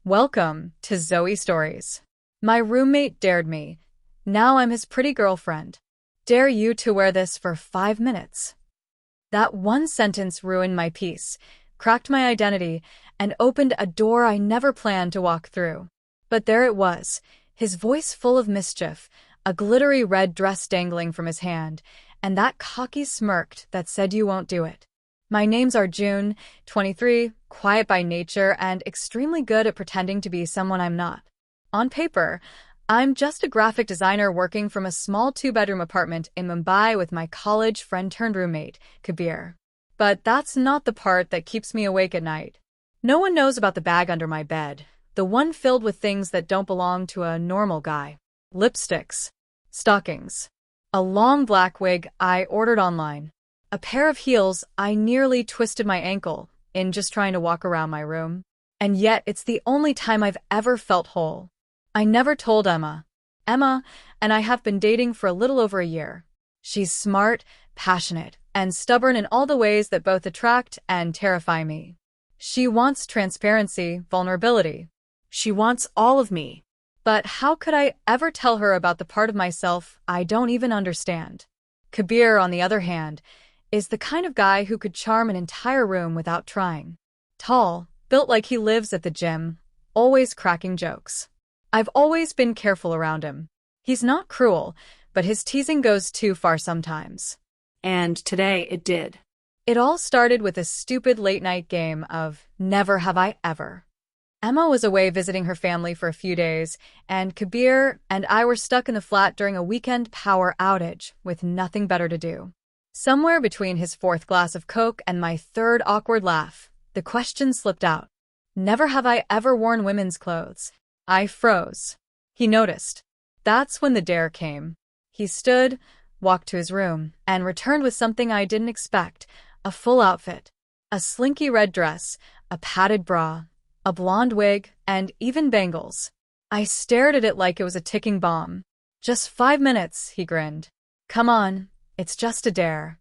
Welcome to Zoe Stories. My roommate dared me. Now I'm his pretty girlfriend. Dare you to wear this for 5 minutes. That one sentence ruined my peace, cracked my identity, and opened a door I never planned to walk through. But there it was, his voice full of mischief, a glittery red dress dangling from his hand, and that cocky smirk that said you won't do it. My name's Arjun, 23, quiet by nature, and extremely good at pretending to be someone I'm not. On paper, I'm just a graphic designer working from a small 2-bedroom apartment in Mumbai with my college friend-turned-roommate, Kabir. But that's not the part that keeps me awake at night. No one knows about the bag under my bed, the one filled with things that don't belong to a normal guy. Lipsticks, stockings, a long black wig I ordered online, a pair of heels I nearly twisted my ankle in just trying to walk around my room. And yet it's the only time I've ever felt whole. I never told Emma. Emma and I have been dating for a little over a year. She's smart, passionate, and stubborn in all the ways that both attract and terrify me. She wants transparency, vulnerability. She wants all of me. But how could I ever tell her about the part of myself I don't even understand? Kabir, on the other hand, is the kind of guy who could charm an entire room without trying. Tall, built like he lives at the gym, always cracking jokes. I've always been careful around him. He's not cruel, but his teasing goes too far sometimes. And today it did. It all started with a stupid late-night game of Never Have I Ever. Emma was away visiting her family for a few days, and Kabir and I were stuck in the flat during a weekend power outage with nothing better to do. Somewhere between his 4th glass of Coke and my 3rd awkward laugh, the question slipped out. Never have I ever worn women's clothes. I froze. He noticed. That's when the dare came. He stood, walked to his room, and returned with something I didn't expect, a full outfit. A slinky red dress, a padded bra, a blonde wig, and even bangles. I stared at it like it was a ticking bomb. Just 5 minutes, he grinned. Come on, it's just a dare.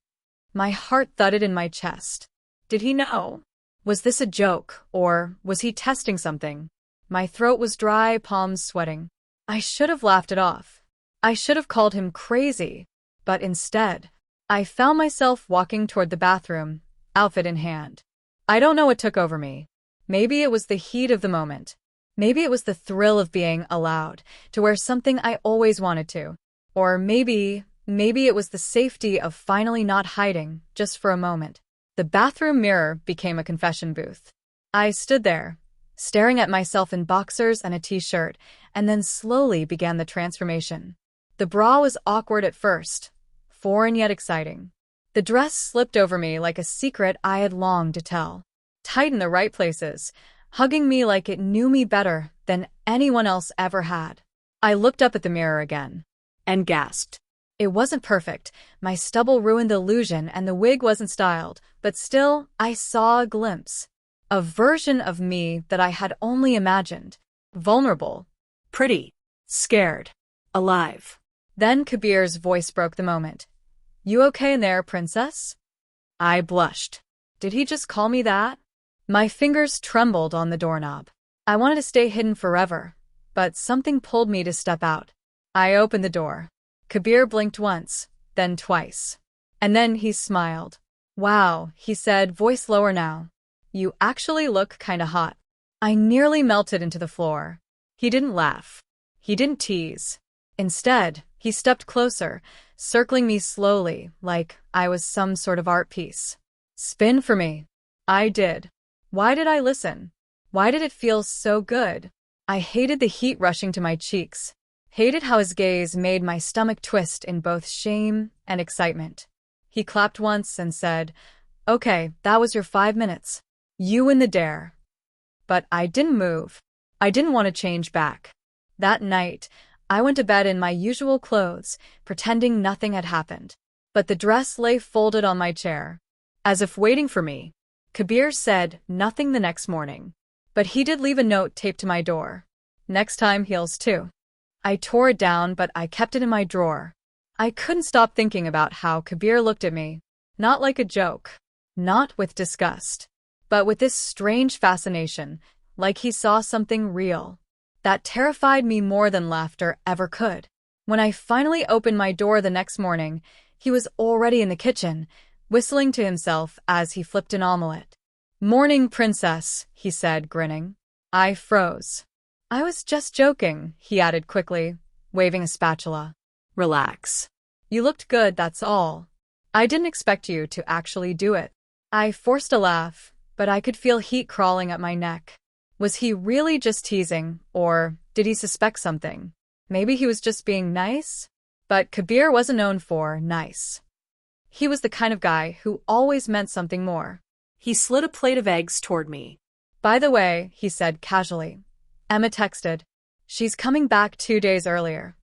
My heart thudded in my chest. Did he know? Was this a joke, or was he testing something? My throat was dry, palms sweating. I should have laughed it off. I should have called him crazy. But instead, I found myself walking toward the bathroom, outfit in hand. I don't know what took over me. Maybe it was the heat of the moment. Maybe it was the thrill of being allowed to wear something I always wanted to. Or maybe it was the safety of finally not hiding, just for a moment. The bathroom mirror became a confession booth. I stood there, staring at myself in boxers and a t-shirt, and then slowly began the transformation. The bra was awkward at first, foreign yet exciting. The dress slipped over me like a secret I had longed to tell. Tight in the right places, hugging me like it knew me better than anyone else ever had. I looked up at the mirror again. And gasped. It wasn't perfect, my stubble ruined the illusion and the wig wasn't styled, but still, I saw a glimpse. A version of me that I had only imagined. Vulnerable. Pretty. Scared. Alive. Then Kabir's voice broke the moment. You okay in there, princess? I blushed. Did he just call me that? My fingers trembled on the doorknob. I wanted to stay hidden forever, but something pulled me to step out. I opened the door. Kabir blinked once, then twice. And then he smiled. Wow, he said, voice lower now. You actually look kinda hot. I nearly melted into the floor. He didn't laugh. He didn't tease. Instead, he stepped closer, circling me slowly, like I was some sort of art piece. Spin for me. I did. Why did I listen? Why did it feel so good? I hated the heat rushing to my cheeks. Hated how his gaze made my stomach twist in both shame and excitement. He clapped once and said, Okay, that was your 5 minutes. You win the dare. But I didn't move. I didn't want to change back. That night, I went to bed in my usual clothes, pretending nothing had happened. But the dress lay folded on my chair, as if waiting for me. Kabir said nothing the next morning. But he did leave a note taped to my door. Next time, heels too. I tore it down, but I kept it in my drawer. I couldn't stop thinking about how Kabir looked at me. Not like a joke. Not with disgust. But with this strange fascination, like he saw something real. That terrified me more than laughter ever could. When I finally opened my door the next morning, he was already in the kitchen, whistling to himself as he flipped an omelette. "Morning, princess," he said, grinning. I froze. "I was just joking," he added quickly, waving a spatula. Relax. "You looked good, that's all. I didn't expect you to actually do it." I forced a laugh, but I could feel heat crawling up my neck. Was he really just teasing, or did he suspect something? Maybe he was just being nice? But Kabir wasn't known for nice. He was the kind of guy who always meant something more. He slid a plate of eggs toward me. "By the way," he said casually, "Emma texted. She's coming back 2 days earlier."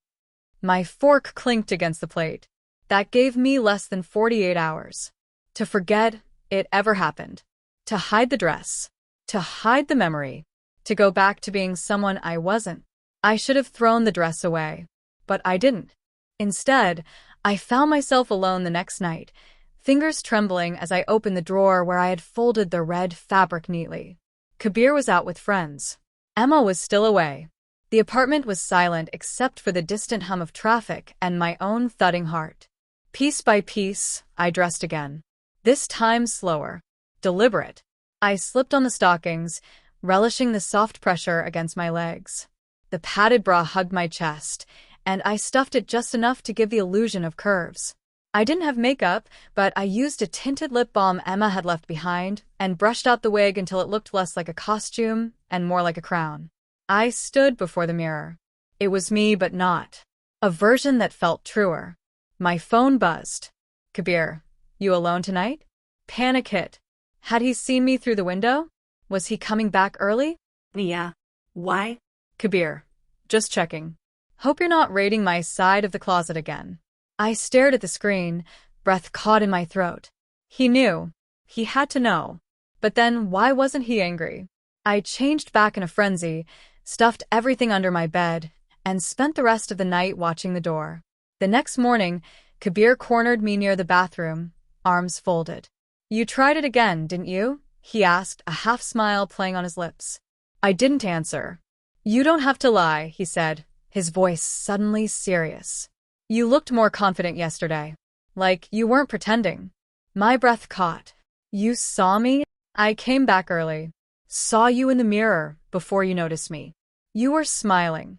My fork clinked against the plate. That gave me less than 48 hours. To forget it ever happened. To hide the dress. To hide the memory. To go back to being someone I wasn't. I should have thrown the dress away. But I didn't. Instead, I found myself alone the next night, fingers trembling as I opened the drawer where I had folded the red fabric neatly. Kabir was out with friends. Emma was still away. The apartment was silent except for the distant hum of traffic and my own thudding heart. Piece by piece, I dressed again. This time slower. Deliberate. I slipped on the stockings, relishing the soft pressure against my legs. The padded bra hugged my chest, and I stuffed it just enough to give the illusion of curves. I didn't have makeup, but I used a tinted lip balm Emma had left behind and brushed out the wig until it looked less like a costume and more like a crown. I stood before the mirror. It was me, but not. A version that felt truer. My phone buzzed. "Kabir, you alone tonight?" Panic hit. Had he seen me through the window? Was he coming back early? Yeah. Why? "Kabir, just checking. Hope you're not raiding my side of the closet again." I stared at the screen, breath caught in my throat. He knew. He had to know. But then why wasn't he angry? I changed back in a frenzy, stuffed everything under my bed, and spent the rest of the night watching the door. The next morning, Kabir cornered me near the bathroom, arms folded. "You tried it again, didn't you?" he asked, a half smile playing on his lips. I didn't answer. "You don't have to lie," he said, his voice suddenly serious. "You looked more confident yesterday. Like you weren't pretending." My breath caught. "You saw me?" "I came back early. Saw you in the mirror before you noticed me. You were smiling."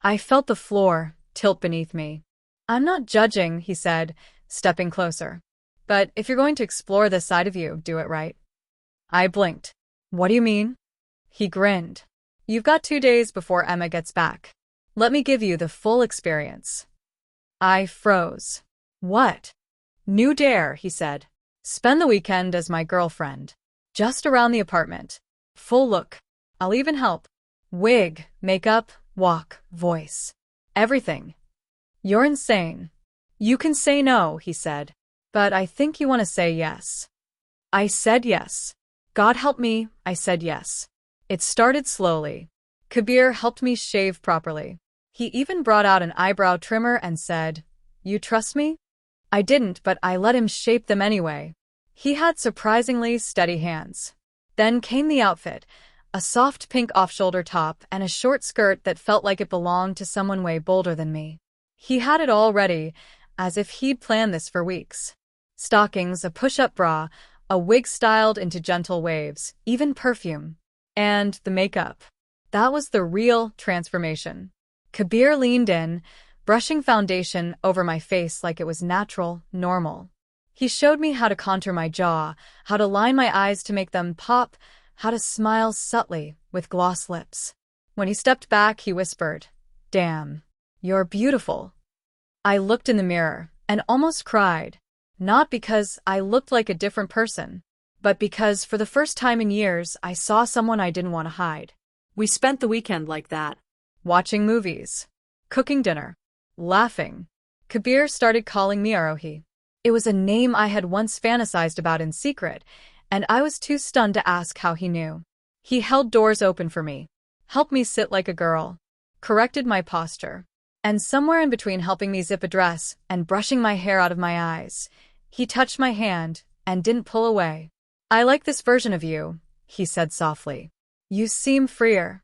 I felt the floor tilt beneath me. "I'm not judging," he said, stepping closer. "But if you're going to explore this side of you, do it right." I blinked. "What do you mean?" He grinned. "You've got 2 days before Emma gets back. Let me give you the full experience." I froze. "What?" "New dare," he said. "Spend the weekend as my girlfriend. Just around the apartment. Full look. I'll even help. Wig, makeup, walk, voice. Everything." "You're insane." "You can say no," he said. "But I think you want to say yes." I said yes. God help me, I said yes. It started slowly. Kabir helped me shave properly. He even brought out an eyebrow trimmer and said, "You trust me?" I didn't, but I let him shape them anyway. He had surprisingly steady hands. Then came the outfit, a soft pink off-shoulder top and a short skirt that felt like it belonged to someone way bolder than me. He had it all ready, as if he'd planned this for weeks. Stockings, a push-up bra, a wig styled into gentle waves, even perfume. And the makeup. That was the real transformation. Kabir leaned in, brushing foundation over my face like it was natural, normal. He showed me how to contour my jaw, how to line my eyes to make them pop, how to smile subtly with gloss lips. When he stepped back, he whispered, "Damn, you're beautiful." I looked in the mirror and almost cried, not because I looked like a different person, but because for the first time in years I saw someone I didn't want to hide. We spent the weekend like that. Watching movies, cooking dinner, laughing. Kabir started calling me Arohi. It was a name I had once fantasized about in secret, and I was too stunned to ask how he knew. He held doors open for me, helped me sit like a girl, corrected my posture, and somewhere in between helping me zip a dress and brushing my hair out of my eyes, he touched my hand and didn't pull away. "I like this version of you," he said softly. You seem freer.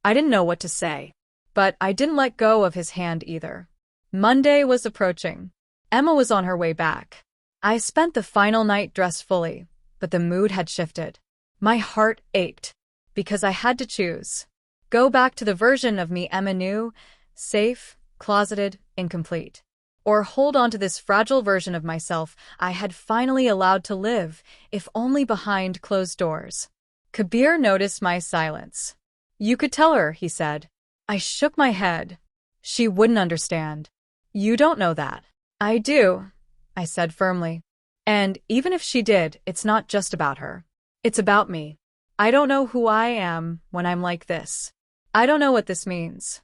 I didn't know what to say. But I didn't let go of his hand either. Monday was approaching. Emma was on her way back. I spent the final night dressed fully, but the mood had shifted. My heart ached, because I had to choose. Go back to the version of me Emma knew, safe, closeted, incomplete. Or hold on to this fragile version of myself I had finally allowed to live, if only behind closed doors. Kabir noticed my silence. You could tell her, he said. I shook my head. She wouldn't understand. You don't know that. I do, I said firmly. And even if she did, it's not just about her. It's about me. I don't know who I am when I'm like this. I don't know what this means.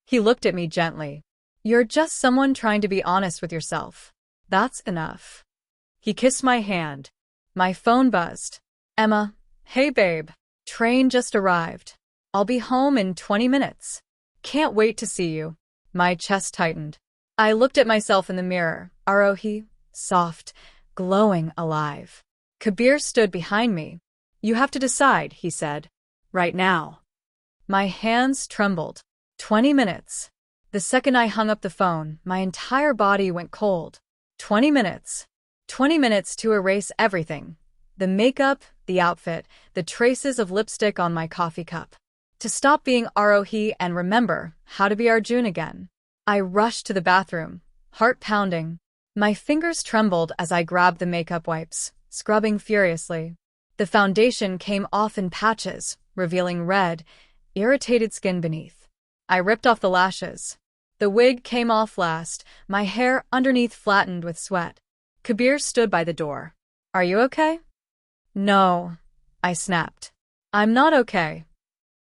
He looked at me gently. You're just someone trying to be honest with yourself. That's enough. He kissed my hand. My phone buzzed. Emma, hey babe. Train just arrived. I'll be home in 20 minutes. Can't wait to see you. My chest tightened. I looked at myself in the mirror. Arohi, soft, glowing, alive. Kabir stood behind me. You have to decide, he said. Right now. My hands trembled. 20 minutes. The second I hung up the phone, my entire body went cold. 20 minutes. 20 minutes to erase everything. The makeup, the outfit, the traces of lipstick on my coffee cup. To stop being Arohi and remember how to be Arjun again. I rushed to the bathroom, heart pounding. My fingers trembled as I grabbed the makeup wipes, scrubbing furiously. The foundation came off in patches, revealing red, irritated skin beneath. I ripped off the lashes. The wig came off last, my hair underneath flattened with sweat. Kabir stood by the door. Are you okay? No, I snapped. I'm not okay.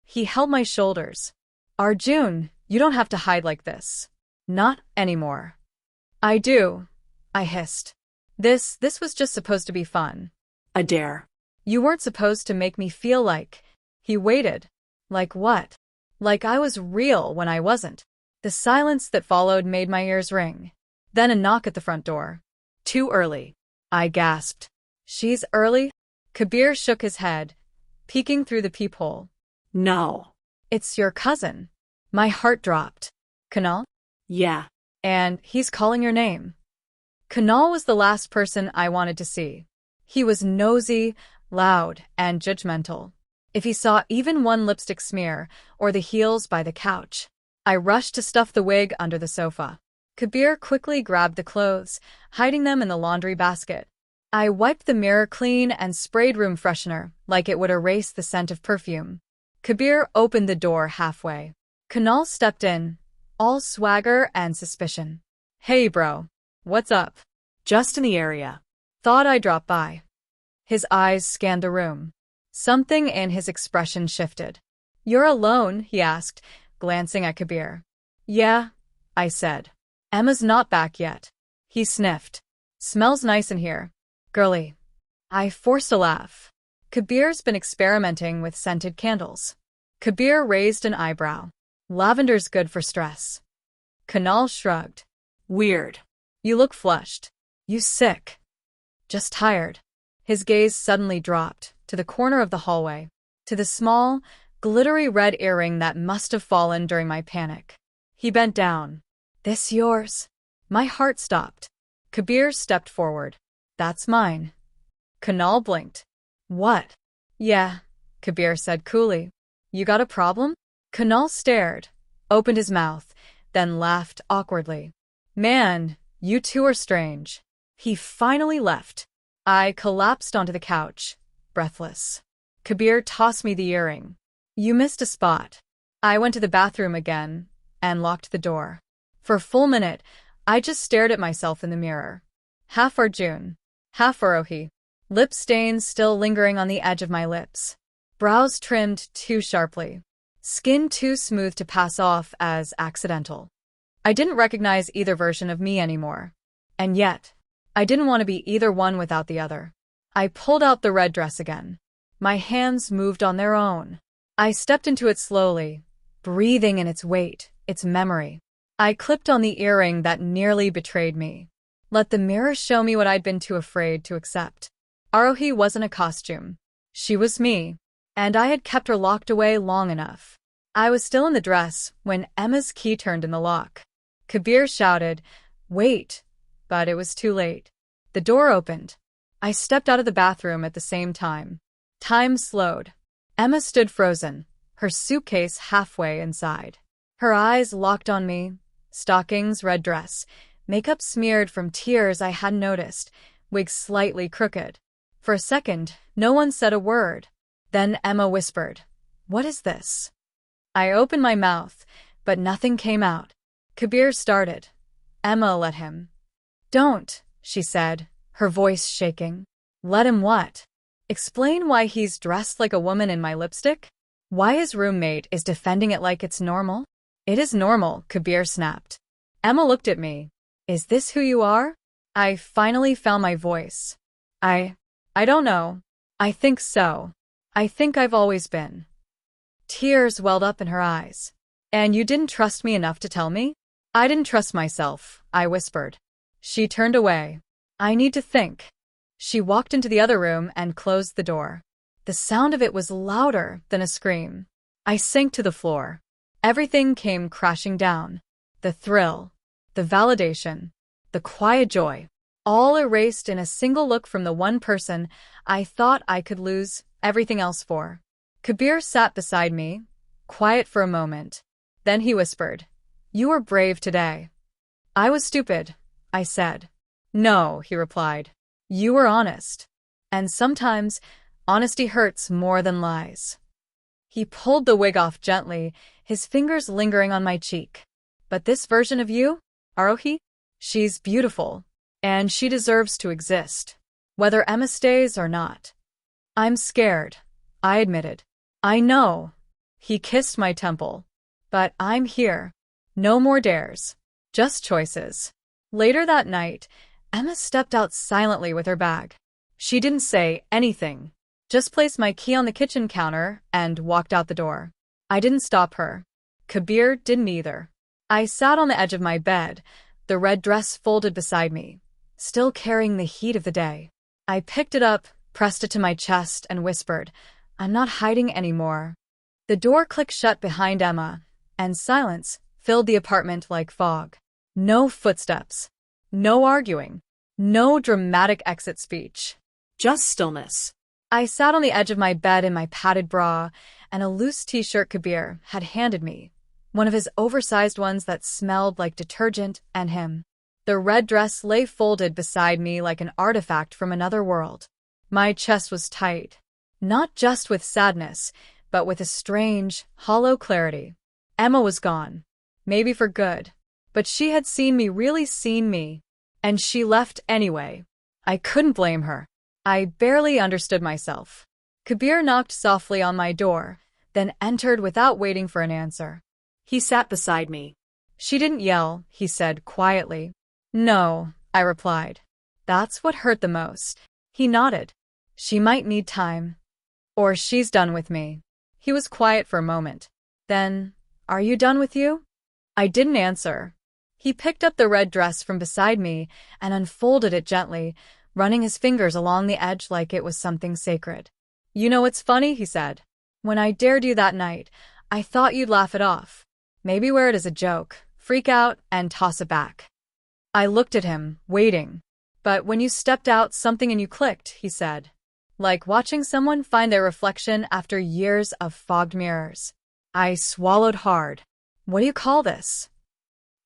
He held my shoulders. Arjun, you don't have to hide like this. Not anymore. I do, I hissed. This was just supposed to be fun. A dare. You weren't supposed to make me feel like... He waited. Like what? Like I was real when I wasn't. The silence that followed made my ears ring. Then a knock at the front door. Too early. I gasped. She's early? Kabir shook his head, peeking through the peephole. No. It's your cousin. My heart dropped. Kunal? Yeah. And he's calling your name. Kunal was the last person I wanted to see. He was nosy, loud, and judgmental. If he saw even one lipstick smear or the heels by the couch, I rushed to stuff the wig under the sofa. Kabir quickly grabbed the clothes, hiding them in the laundry basket. I wiped the mirror clean and sprayed room freshener like it would erase the scent of perfume. Kabir opened the door halfway. Kunal stepped in, all swagger and suspicion. Hey bro, what's up? Just in the area. Thought I'd drop by. His eyes scanned the room. Something in his expression shifted. You're alone? He asked, glancing at Kabir. Yeah, I said. Emma's not back yet. He sniffed. Smells nice in here. Girly. I forced a laugh. Kabir's been experimenting with scented candles. Kabir raised an eyebrow. Lavender's good for stress. Kunal shrugged. Weird. You look flushed. You sick. Just tired. His gaze suddenly dropped to the corner of the hallway, to the small, glittery red earring that must have fallen during my panic. He bent down. This yours? My heart stopped. Kabir stepped forward. That's mine. Kunal blinked. What? Yeah, Kabir said coolly. You got a problem? Kunal stared, opened his mouth, then laughed awkwardly. Man, you two are strange. He finally left. I collapsed onto the couch, breathless. Kabir tossed me the earring. You missed a spot. I went to the bathroom again and locked the door. For a full minute, I just stared at myself in the mirror. Half Arjun, half Arohi. Lip stains still lingering on the edge of my lips. Brows trimmed too sharply. Skin too smooth to pass off as accidental. I didn't recognize either version of me anymore. And yet, I didn't want to be either one without the other. I pulled out the red dress again. My hands moved on their own. I stepped into it slowly, breathing in its weight, its memory. I clipped on the earring that nearly betrayed me. Let the mirror show me what I'd been too afraid to accept. Arohi wasn't a costume. She was me. and I had kept her locked away long enough. I was still in the dress when Emma's key turned in the lock. Kabir shouted, "Wait," but it was too late. The door opened. I stepped out of the bathroom at the same time. Time slowed. Emma stood frozen, her suitcase halfway inside. Her eyes locked on me, stockings, red dress, makeup smeared from tears I hadn't noticed, wig slightly crooked. For a second, no one said a word. Then Emma whispered, "What is this?" I opened my mouth, but nothing came out. Kabir started. Emma let him. "Don't," she said, her voice shaking. "Let him what? Explain why he's dressed like a woman in my lipstick? Why his roommate is defending it like it's normal?" "It is normal," Kabir snapped. Emma looked at me. "Is this who you are?" I finally found my voice. I don't know. I think so. I think I've always been." Tears welled up in her eyes. "And you didn't trust me enough to tell me?" "I didn't trust myself," I whispered. She turned away. "I need to think." She walked into the other room and closed the door. The sound of it was louder than a scream. I sank to the floor. Everything came crashing down. The thrill, the validation, the quiet joy, all erased in a single look from the one person I thought I could lose everything else for. Kabir sat beside me, quiet for a moment. Then he whispered, "You were brave today." "I was stupid," I said. "No," he replied. "You were honest. And sometimes, honesty hurts more than lies." He pulled the wig off gently, his fingers lingering on my cheek. "But this version of you, Arohi, she's beautiful, and she deserves to exist, whether Emma stays or not." "I'm scared," I admitted. "I know." He kissed my temple. "But I'm here. No more dares. Just choices." Later that night, Emma stepped out silently with her bag. She didn't say anything, just placed my key on the kitchen counter and walked out the door. I didn't stop her. Kabir didn't either. I sat on the edge of my bed, the red dress folded beside me, still carrying the heat of the day. I picked it up, pressed it to my chest, and whispered, "I'm not hiding anymore." The door clicked shut behind Emma, and silence filled the apartment like fog. No footsteps. No arguing. No dramatic exit speech. Just stillness. I sat on the edge of my bed in my padded bra and a loose t-shirt Kabir had handed me, one of his oversized ones that smelled like detergent and him. The red dress lay folded beside me like an artifact from another world. My chest was tight, not just with sadness, but with a strange, hollow clarity. Emma was gone, maybe for good, but she had seen me, really seen me, and she left anyway. I couldn't blame her. I barely understood myself. Kabir knocked softly on my door, then entered without waiting for an answer. He sat beside me. "She didn't yell," he said quietly. "No," I replied. "That's what hurt the most." He nodded. "She might need time. Or she's done with me." He was quiet for a moment. Then, "Are you done with you?" I didn't answer. He picked up the red dress from beside me and unfolded it gently, running his fingers along the edge like it was something sacred. "You know what's funny?" he said. "When I dared you that night, I thought you'd laugh it off. Maybe wear it as a joke, freak out, and toss it back." I looked at him, waiting. "But when you stepped out, something in you clicked," he said. Like watching someone find their reflection after years of fogged mirrors. I swallowed hard. "What do you call this?"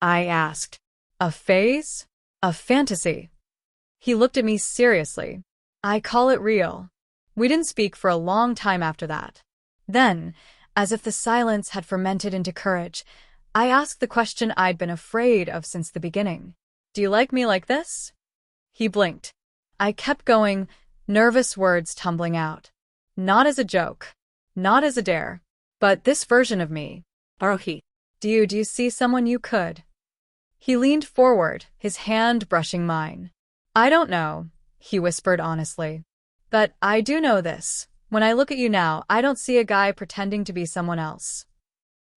I asked. "A phase? A fantasy?" He looked at me seriously. "I call it real." We didn't speak for a long time after that. Then, as if the silence had fermented into courage, I asked the question I'd been afraid of since the beginning. "Do you like me like this?" He blinked. I kept going, nervous words tumbling out. "Not as a joke. Not as a dare. But this version of me. Arohi. Do you see someone you could?" He leaned forward, his hand brushing mine. "I don't know," he whispered honestly. "But I do know this. When I look at you now, I don't see a guy pretending to be someone else."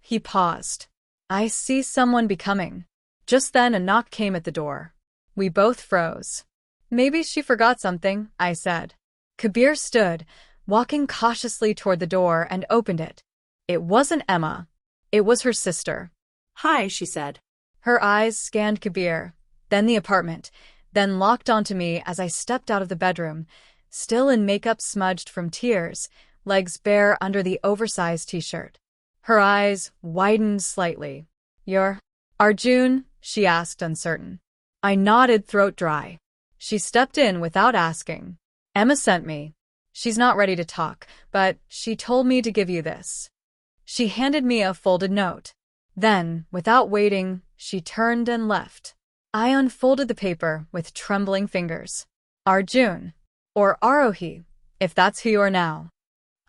He paused. "I see someone becoming." Just then a knock came at the door. We both froze. "Maybe she forgot something," I said. Kabir stood, walking cautiously toward the door, and opened it. It wasn't Emma. It was her sister. Hi, she said. Her eyes scanned Kabir, then the apartment, then locked onto me as I stepped out of the bedroom, still in makeup smudged from tears, legs bare under the oversized t-shirt. Her eyes widened slightly. "You're Arjun?" she asked, uncertain. I nodded, throat dry. She stepped in without asking. "Emma sent me. She's not ready to talk, but she told me to give you this." She handed me a folded note. Then, without waiting, she turned and left. I unfolded the paper with trembling fingers. Arjun. Or Arohi, if that's who you are now.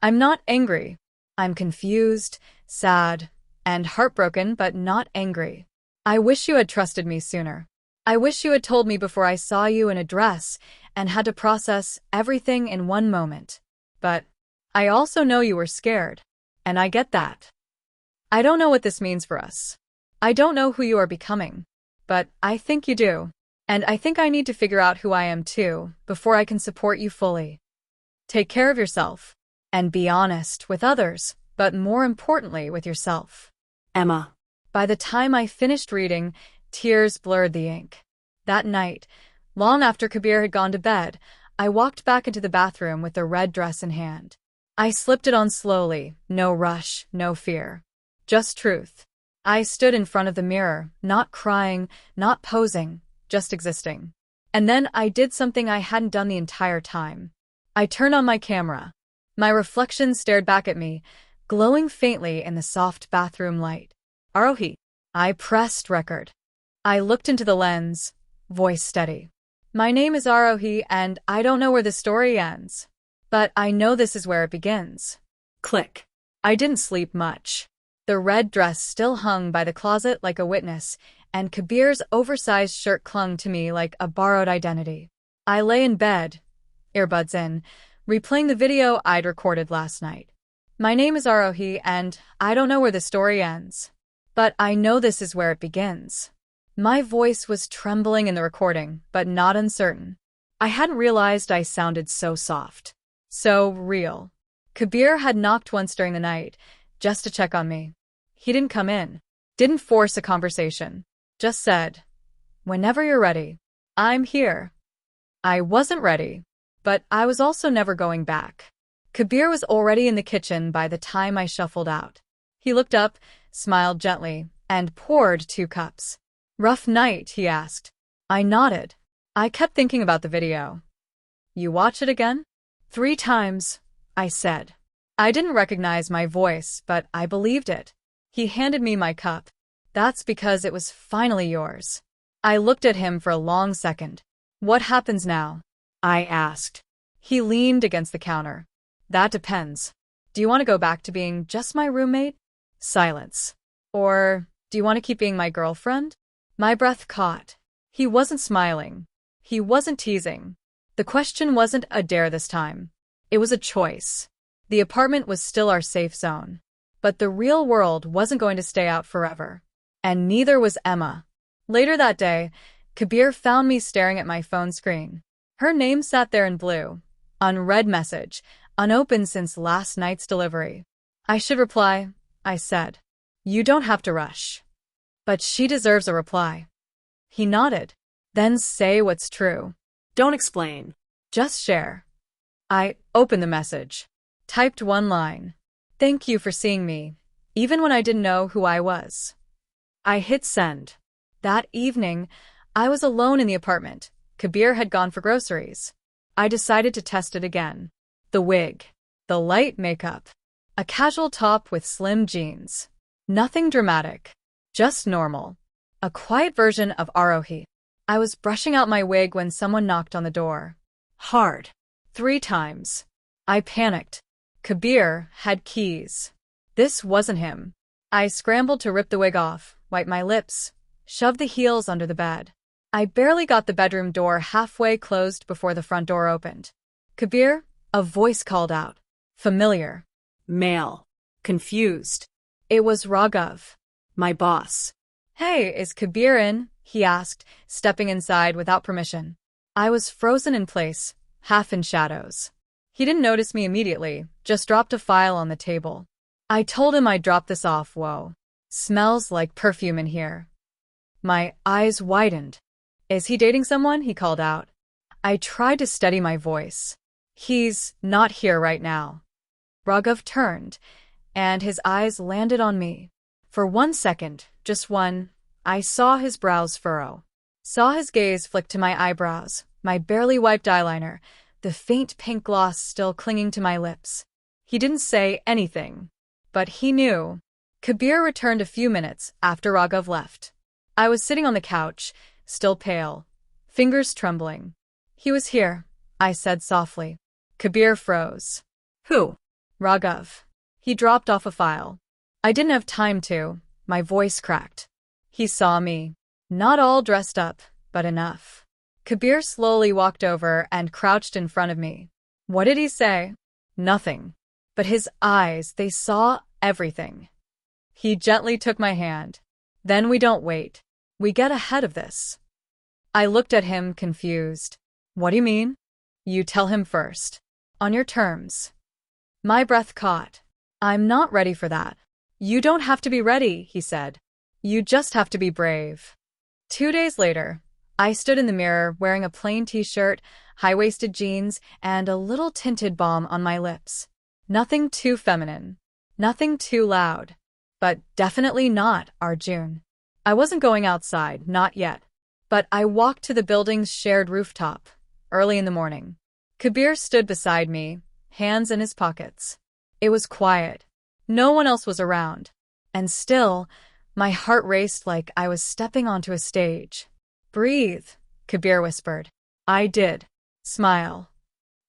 I'm not angry. I'm confused, sad, and heartbroken, but not angry. I wish you had trusted me sooner. I wish you had told me before I saw you in a dress and had to process everything in one moment. But I also know you were scared, and I get that. I don't know what this means for us. I don't know who you are becoming, but I think you do. And I think I need to figure out who I am too, before I can support you fully. Take care of yourself, and be honest with others, but more importantly with yourself. Emma. By the time I finished reading, tears blurred the ink. That night, long after Kabir had gone to bed, I walked back into the bathroom with the red dress in hand. I slipped it on slowly, no rush, no fear. Just truth. I stood in front of the mirror, not crying, not posing, just existing. And then I did something I hadn't done the entire time. I turned on my camera. My reflection stared back at me, glowing faintly in the soft bathroom light. Arohi. I pressed record. I looked into the lens, voice steady. My name is Arohi, and I don't know where the story ends. But I know this is where it begins. Click. I didn't sleep much. The red dress still hung by the closet like a witness, and Kabir's oversized shirt clung to me like a borrowed identity. I lay in bed, earbuds in, replaying the video I'd recorded last night. My name is Arohi, and I don't know where the story ends. But I know this is where it begins. My voice was trembling in the recording, but not uncertain. I hadn't realized I sounded so soft. So real. Kabir had knocked once during the night, just to check on me. He didn't come in, didn't force a conversation, just said, "Whenever you're ready, I'm here." I wasn't ready, but I was also never going back. Kabir was already in the kitchen by the time I shuffled out. He looked up, smiled gently, and poured 2 cups. "Rough night?" he asked. I nodded. I kept thinking about the video. "You watch it again?" 3 times, I said. I didn't recognize my voice, but I believed it. He handed me my cup. "That's because it was finally yours." I looked at him for a long second. "What happens now?" I asked. He leaned against the counter. "That depends. Do you want to go back to being just my roommate?" Silence. "Or do you want to keep being my girlfriend?" My breath caught. He wasn't smiling. He wasn't teasing. The question wasn't a dare this time. It was a choice. The apartment was still our safe zone. But the real world wasn't going to stay out forever. And neither was Emma. Later that day, Kabir found me staring at my phone screen. Her name sat there in blue. Unread message, unopened since last night's delivery. "I should reply," I said. "You don't have to rush." "But she deserves a reply." He nodded. "Then say what's true. Don't explain. Just share." I opened the message. Typed 1 line. "Thank you for seeing me, even when I didn't know who I was." I hit send. That evening, I was alone in the apartment. Kabir had gone for groceries. I decided to test it again. The wig. The light makeup. A casual top with slim jeans. Nothing dramatic. Just normal. A quiet version of Arohi. I was brushing out my wig when someone knocked on the door. Hard. 3 times. I panicked. Kabir had keys. This wasn't him. I scrambled to rip the wig off, wipe my lips, shove the heels under the bed. I barely got the bedroom door halfway closed before the front door opened. "Kabir?" A voice called out. Familiar. Male. Confused. It was Raghav. My boss. "Hey, is Kabir in?" he asked, stepping inside without permission. I was frozen in place, half in shadows. He didn't notice me immediately, just dropped a file on the table. I told him I'd drop this off. Whoa. Smells like perfume in here. My eyes widened. Is he dating someone? He called out. I tried to steady my voice. He's not here right now. Raghav turned, and his eyes landed on me. For 1 second, just one, I saw his brows furrow. Saw his gaze flick to my eyebrows, my barely wiped eyeliner, the faint pink gloss still clinging to my lips. He didn't say anything, but he knew. Kabir returned a few minutes after Raghav left. I was sitting on the couch, still pale, fingers trembling. He was here, I said softly. Kabir froze. Who? Raghav. He dropped off a file. I didn't have time to. My voice cracked. He saw me. Not all dressed up, but enough. Kabir slowly walked over and crouched in front of me. What did he say? Nothing. But his eyes, they saw everything. He gently took my hand. Then we don't wait. We get ahead of this. I looked at him, confused. What do you mean? You tell him first. On your terms. My breath caught. I'm not ready for that. You don't have to be ready, he said. You just have to be brave. 2 days later, I stood in the mirror wearing a plain t-shirt, high-waisted jeans, and a little tinted balm on my lips. Nothing too feminine. Nothing too loud. But definitely not Arjun. I wasn't going outside, not yet. But I walked to the building's shared rooftop, early in the morning. Kabir stood beside me, hands in his pockets. It was quiet. No one else was around. And still, my heart raced like I was stepping onto a stage. Breathe, Kabir whispered. I did. Smile.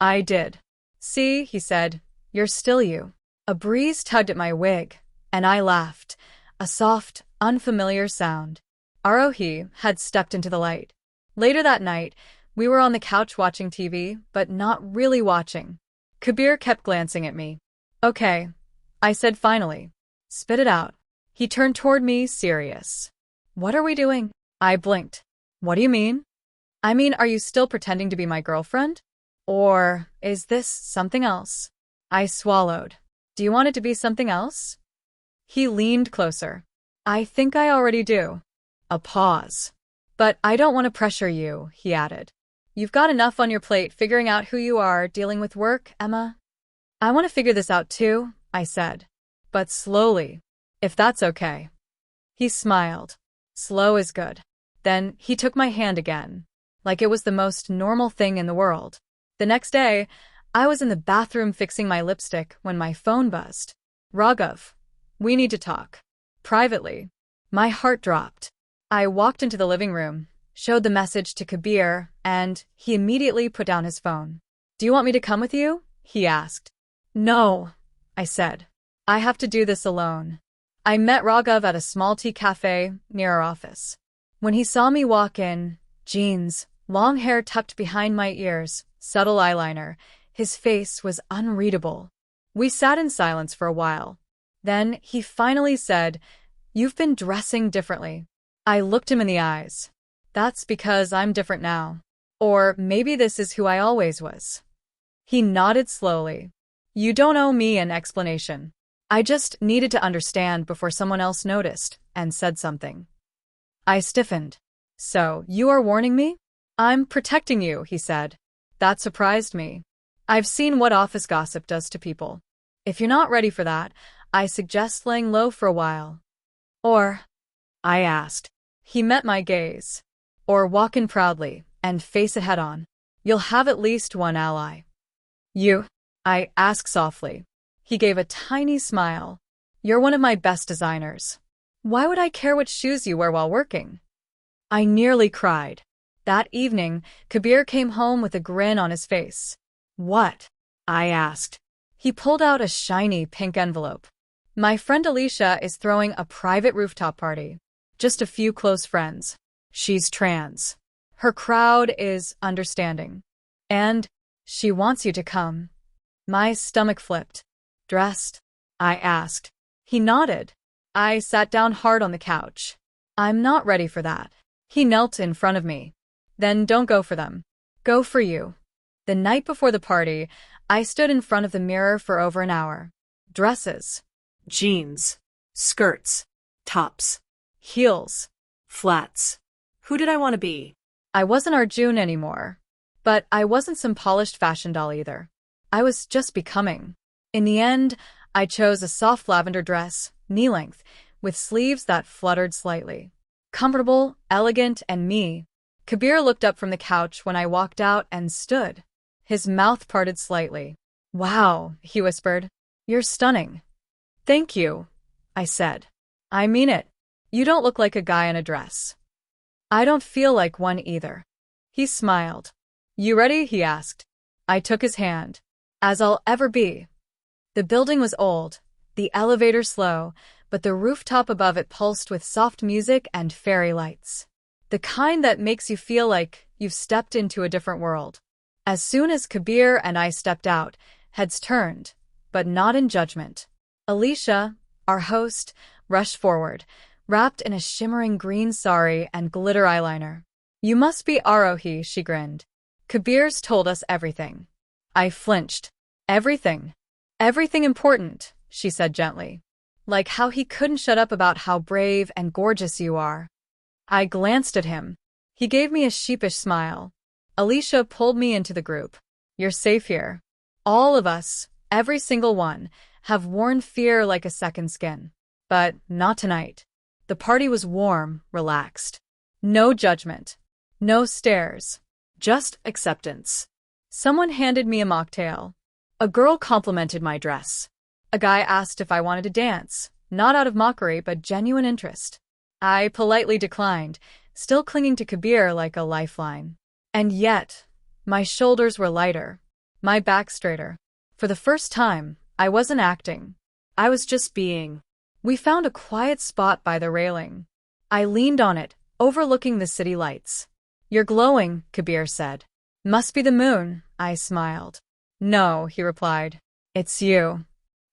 I did. See, he said, you're still you. A breeze tugged at my wig, and I laughed, a soft, unfamiliar sound. Arohi had stepped into the light. Later that night, we were on the couch watching TV, but not really watching. Kabir kept glancing at me. Okay, I said finally. Spit it out. He turned toward me, serious. What are we doing? I blinked. What do you mean? I mean, are you still pretending to be my girlfriend? Or is this something else? I swallowed. Do you want it to be something else? He leaned closer. I think I already do. A pause. But I don't want to pressure you, he added. You've got enough on your plate figuring out who you are, dealing with work, Emma. I want to figure this out too, I said. But slowly, if that's okay. He smiled. Slow is good. Then he took my hand again, like it was the most normal thing in the world. The next day, I was in the bathroom fixing my lipstick when my phone buzzed. Raghav, we need to talk. Privately. My heart dropped. I walked into the living room, showed the message to Kabir, and he immediately put down his phone. Do you want me to come with you? He asked. No, I said. I have to do this alone. I met Raghav at a small tea cafe near our office. When he saw me walk in, jeans, long hair tucked behind my ears, subtle eyeliner, his face was unreadable. We sat in silence for a while. Then he finally said, You've been dressing differently. I looked him in the eyes. That's because I'm different now. Or maybe this is who I always was. He nodded slowly. You don't owe me an explanation. I just needed to understand before someone else noticed and said something. I stiffened. So, you are warning me? I'm protecting you, he said. That surprised me. I've seen what office gossip does to people. If you're not ready for that, I suggest laying low for a while. Or, I asked. He met my gaze. Or walk in proudly and face it head on. You'll have at least one ally. You? I asked softly. He gave a tiny smile. You're one of my best designers. Why would I care which shoes you wear while working? I nearly cried. That evening, Kabir came home with a grin on his face. What? I asked. He pulled out a shiny pink envelope. My friend Alicia is throwing a private rooftop party. Just a few close friends. She's trans. Her crowd is understanding. And she wants you to come. My stomach flipped. Dressed? I asked. He nodded. I sat down hard on the couch. I'm not ready for that. He knelt in front of me. Then don't go for them. Go for you. The night before the party, I stood in front of the mirror for over an hour. Dresses, Jeans. Skirts. Tops. heels. Flats. Who did I want to be? I wasn't Arjun anymore. But I wasn't some polished fashion doll either. I was just becoming. In the end, I chose a soft lavender dress, knee-length, with sleeves that fluttered slightly. Comfortable, elegant, and me. Kabir looked up from the couch when I walked out and stood. His mouth parted slightly. "Wow," he whispered. "You're stunning." "Thank you," I said. "I mean it. You don't look like a guy in a dress." "I don't feel like one either." He smiled. "You ready?" he asked. I took his hand. "As I'll ever be." The building was old, the elevator slow, but the rooftop above it pulsed with soft music and fairy lights. The kind that makes you feel like you've stepped into a different world. As soon as Kabir and I stepped out, heads turned, but not in judgment. Alicia, our host, rushed forward, wrapped in a shimmering green sari and glitter eyeliner. "You must be Aarohi," she grinned. "Kabir's told us everything." I flinched. "Everything? Everything important," she said gently. "Like how he couldn't shut up about how brave and gorgeous you are." I glanced at him. He gave me a sheepish smile. Alicia pulled me into the group. "You're safe here. All of us, every single one, have worn fear like a second skin. But not tonight." The party was warm, relaxed. No judgment. No stares. Just acceptance. Someone handed me a mocktail. A girl complimented my dress. A guy asked if I wanted to dance, not out of mockery but genuine interest. I politely declined, still clinging to Kabir like a lifeline. And yet, my shoulders were lighter, my back straighter. For the first time, I wasn't acting. I was just being. We found a quiet spot by the railing. I leaned on it, overlooking the city lights. "You're glowing," Kabir said. "Must be the moon," I smiled. "No," he replied. "It's you."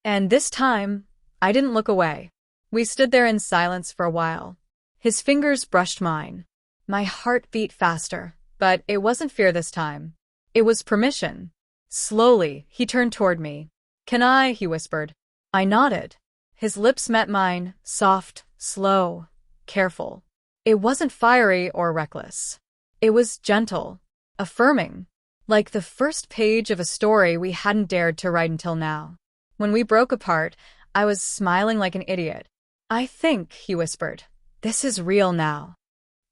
And this time, I didn't look away. We stood there in silence for a while. His fingers brushed mine. My heart beat faster, but it wasn't fear this time. It was permission. Slowly, he turned toward me. "Can I?" he whispered. I nodded. His lips met mine, soft, slow, careful. It wasn't fiery or reckless. It was gentle, affirming, like the first page of a story we hadn't dared to write until now. When we broke apart, I was smiling like an idiot. "I think," he whispered, "this is real now."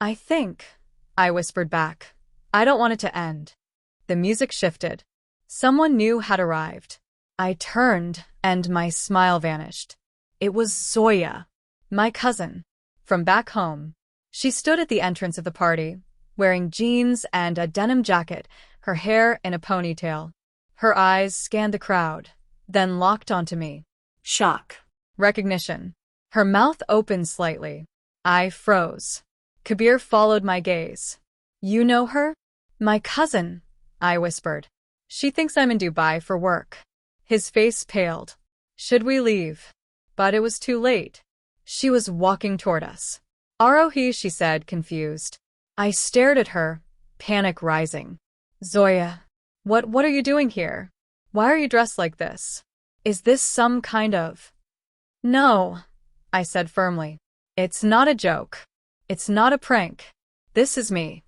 "I think," I whispered back. "I don't want it to end." The music shifted. Someone new had arrived. I turned, and my smile vanished. It was Zoya, my cousin, from back home. She stood at the entrance of the party, wearing jeans and a denim jacket, her hair in a ponytail. Her eyes scanned the crowd, then locked onto me. Shock. Recognition. Her mouth opened slightly. I froze. Kabir followed my gaze. "You know her?" "My cousin," I whispered. "She thinks I'm in Dubai for work." His face paled. "Should we leave?" But it was too late. She was walking toward us. "Arohi," she said, confused. I stared at her, panic rising. "Zoya, what are you doing here? Why are you dressed like this? Is this some kind of—" "No," I said firmly. "It's not a joke. It's not a prank. This is me."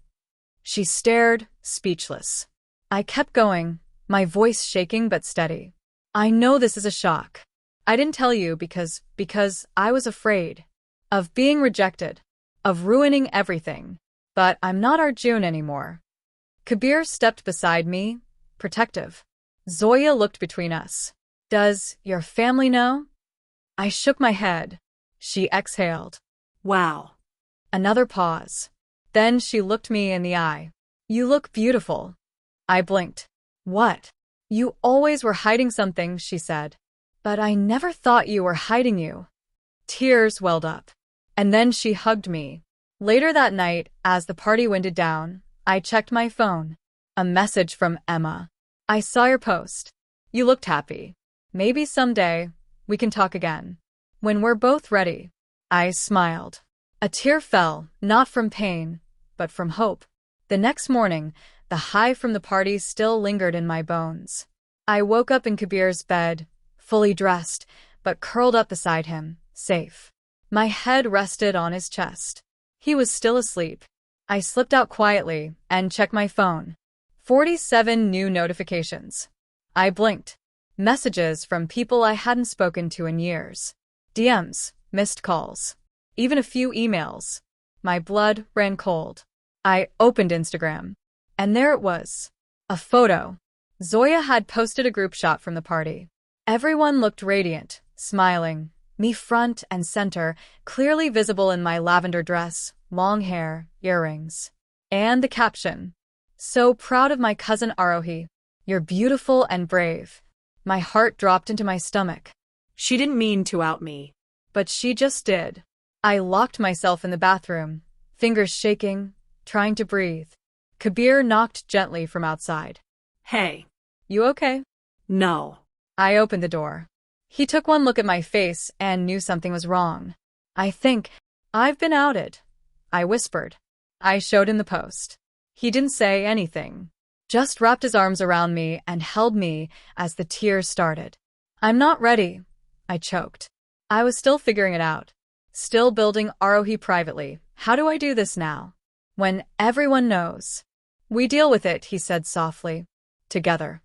She stared, speechless. I kept going, my voice shaking but steady. "I know this is a shock. I didn't tell you because I was afraid of being rejected, of ruining everything. But I'm not Arjun anymore." Kabir stepped beside me, protective. Zoya looked between us. "Does your family know?" I shook my head. She exhaled. Wow. Another pause. Then she looked me in the eye. "You look beautiful." I blinked. "What?" "You always were hiding something," she said. "But I never thought you were hiding you." Tears welled up. And then she hugged me. Later that night, as the party winded down, I checked my phone. A message from Emma. "I saw your post. You looked happy. Maybe someday, we can talk again. When we're both ready." I smiled. A tear fell, not from pain, but from hope. The next morning, the high from the party still lingered in my bones. I woke up in Kabir's bed, fully dressed, but curled up beside him, safe. My head rested on his chest. He was still asleep. I slipped out quietly and checked my phone. 47 new notifications. I blinked. Messages from people I hadn't spoken to in years. DMs, missed calls. Even a few emails. My blood ran cold. I opened Instagram. And there it was. A photo. Zoya had posted a group shot from the party. Everyone looked radiant, smiling. Me front and center, clearly visible in my lavender dress, long hair, earrings. And the caption. So proud of my cousin Aarohi. You're beautiful and brave. My heart dropped into my stomach. She didn't mean to out me. But she just did. I locked myself in the bathroom, fingers shaking, trying to breathe. Kabir knocked gently from outside. Hey. You okay? No. I opened the door. He took one look at my face and knew something was wrong. I think I've been outed, I whispered. I showed him the post. He didn't say anything, just wrapped his arms around me and held me as the tears started. I'm not ready, I choked. I was still figuring it out. Still building Arohi privately. How do I do this now? When everyone knows. We deal with it, he said softly. Together.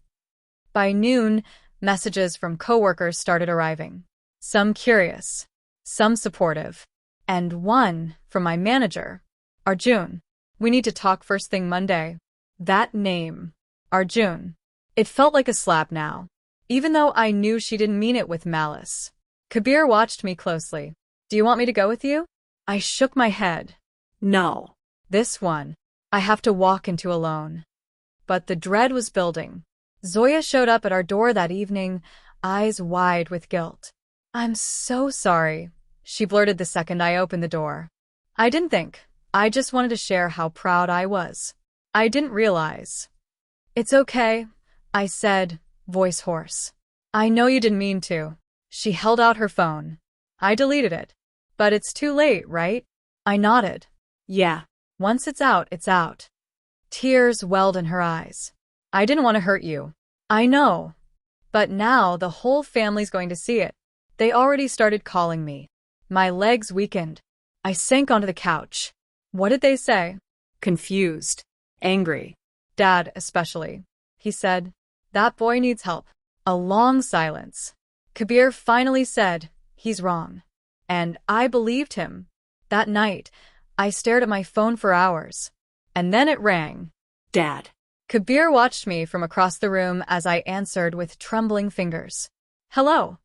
By noon, messages from coworkers started arriving. Some curious, some supportive, and one from my manager. Arjun. We need to talk first thing Monday. That name. Arjun. It felt like a slap now, even though I knew she didn't mean it with malice. Kabir watched me closely. Do you want me to go with you? I shook my head. No. This one, I have to walk into alone. But the dread was building. Zoya showed up at our door that evening, eyes wide with guilt. I'm so sorry, she blurted the second I opened the door. I didn't think. I just wanted to share how proud I was. I didn't realize. It's okay, I said, voice hoarse. I know you didn't mean to. She held out her phone. I deleted it. But it's too late, right? I nodded. Yeah. Once it's out, it's out. Tears welled in her eyes. I didn't want to hurt you. I know. But now the whole family's going to see it. They already started calling me. My legs weakened. I sank onto the couch. What did they say? Confused. Angry. Dad, especially. He said, that boy needs help. A long silence. Kabir finally said, he's wrong. And I believed him. That night, I stared at my phone for hours. And then it rang. Dad. Kabir watched me from across the room as I answered with trembling fingers. Hello.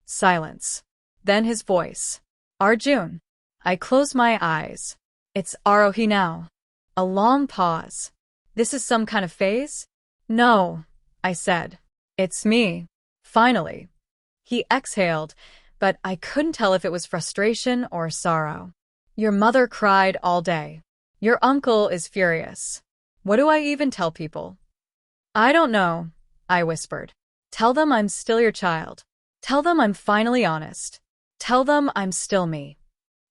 Silence. Then his voice. Arjun. I closed my eyes. It's Arohi now. A long pause. This is some kind of phase? No, I said. It's me. Finally. He exhaled, but I couldn't tell if it was frustration or sorrow. Your mother cried all day. Your uncle is furious. What do I even tell people? I don't know, I whispered. Tell them I'm still your child. Tell them I'm finally honest. Tell them I'm still me.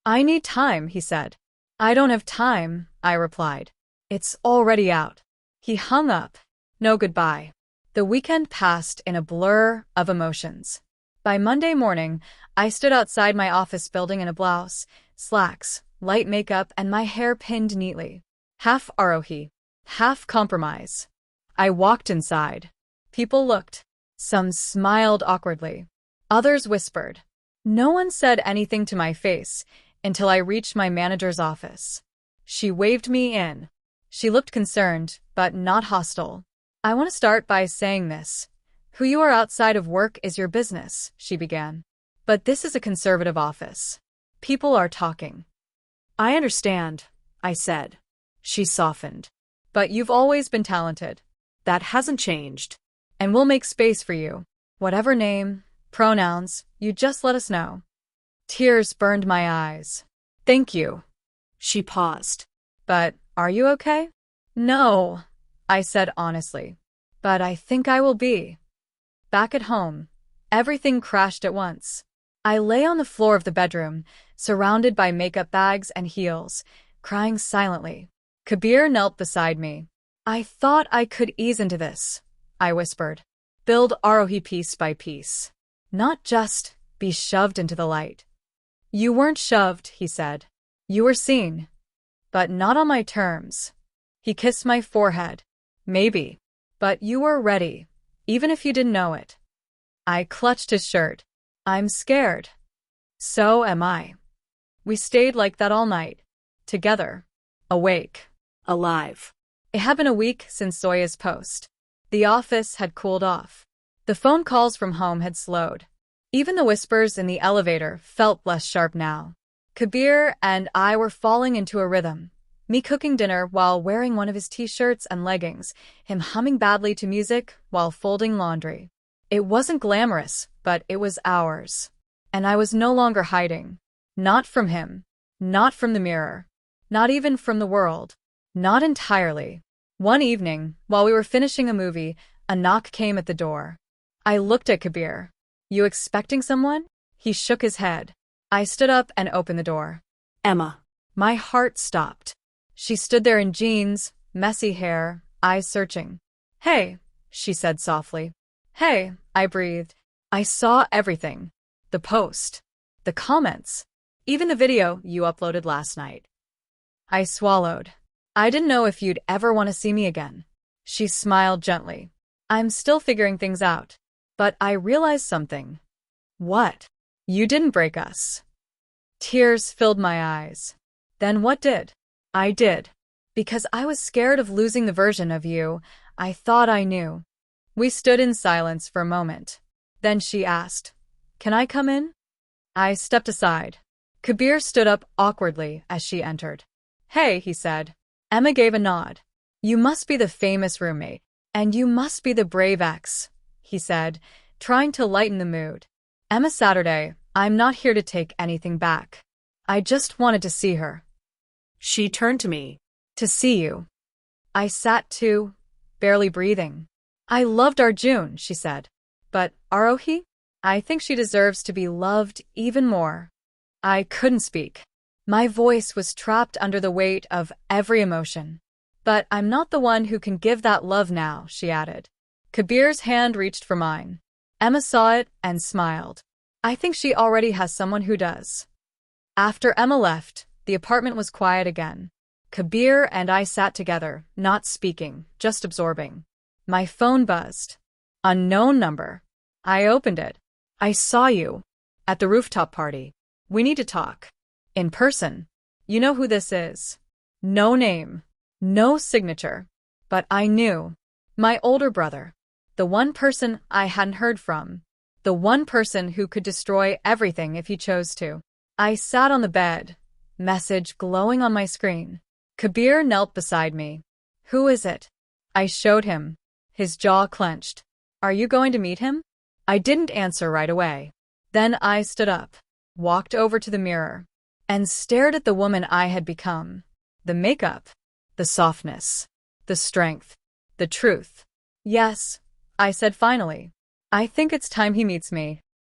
I need time, he said. I don't have time, I replied. It's already out. He hung up. No goodbye. The weekend passed in a blur of emotions. By Monday morning, I stood outside my office building in a blouse, slacks, light makeup, and my hair pinned neatly. Half Arohi, half compromise. I walked inside. People looked. Some smiled awkwardly. Others whispered. No one said anything to my face until I reached my manager's office. She waved me in. She looked concerned, but not hostile. I want to start by saying this. Who you are outside of work is your business, she began. But this is a conservative office. People are talking. I understand, I said. She softened. But you've always been talented. That hasn't changed. And we'll make space for you. Whatever name, pronouns, you just let us know. Tears burned my eyes. Thank you. She paused. But are you okay? No, I said honestly. But I think I will be. Back at home, everything crashed at once. I lay on the floor of the bedroom, surrounded by makeup bags and heels, crying silently. Kabir knelt beside me. I thought I could ease into this, I whispered. Build Arohi piece by piece. Not just be shoved into the light. You weren't shoved, he said. You were seen. But not on my terms. He kissed my forehead. Maybe. But you were ready, even if you didn't know it. I clutched his shirt. I'm scared. So am I. We stayed like that all night. Together. Awake. Alive. It had been a week since Zoya's post. The office had cooled off. The phone calls from home had slowed. Even the whispers in the elevator felt less sharp now. Kabir and I were falling into a rhythm. Me cooking dinner while wearing one of his t-shirts and leggings, him humming badly to music while folding laundry. It wasn't glamorous, but it was ours. And I was no longer hiding. Not from him. Not from the mirror. Not even from the world. Not entirely. One evening, while we were finishing a movie, a knock came at the door. I looked at Kabir. You expecting someone? He shook his head. I stood up and opened the door. Emma. My heart stopped. She stood there in jeans, messy hair, eyes searching. Hey, she said softly. Hey, I breathed. I saw everything. The post. The comments. Even the video you uploaded last night. I swallowed. I didn't know if you'd ever want to see me again. She smiled gently. I'm still figuring things out. But I realized something. What? You didn't break us. Tears filled my eyes. Then what did? I did. Because I was scared of losing the version of you I thought I knew. We stood in silence for a moment. Then she asked, Can I come in? I stepped aside. Kabir stood up awkwardly as she entered. Hey, he said. Emma gave a nod. You must be the famous roommate. And you must be the brave ex, he said, trying to lighten the mood. Emma Saturday, I'm not here to take anything back. I just wanted to see her. She turned to me. To see you. I sat too, barely breathing. I loved Arjun, she said. But Arohi? I think she deserves to be loved even more. I couldn't speak. My voice was trapped under the weight of every emotion. But I'm not the one who can give that love now, she added. Kabir's hand reached for mine. Emma saw it and smiled. I think she already has someone who does. After Emma left, the apartment was quiet again. Kabir and I sat together, not speaking, just absorbing. My phone buzzed. Unknown number. I opened it. I saw you. At the rooftop party. We need to talk. In person. You know who this is. No name. No signature. But I knew. My older brother. The one person I hadn't heard from. The one person who could destroy everything if he chose to. I sat on the bed. Message glowing on my screen. Kabir knelt beside me. Who is it? I showed him. His jaw clenched. Are you going to meet him? I didn't answer right away. Then I stood up, walked over to the mirror, and stared at the woman I had become. The makeup, the softness, the strength, the truth. Yes, I said finally. I think it's time he meets me.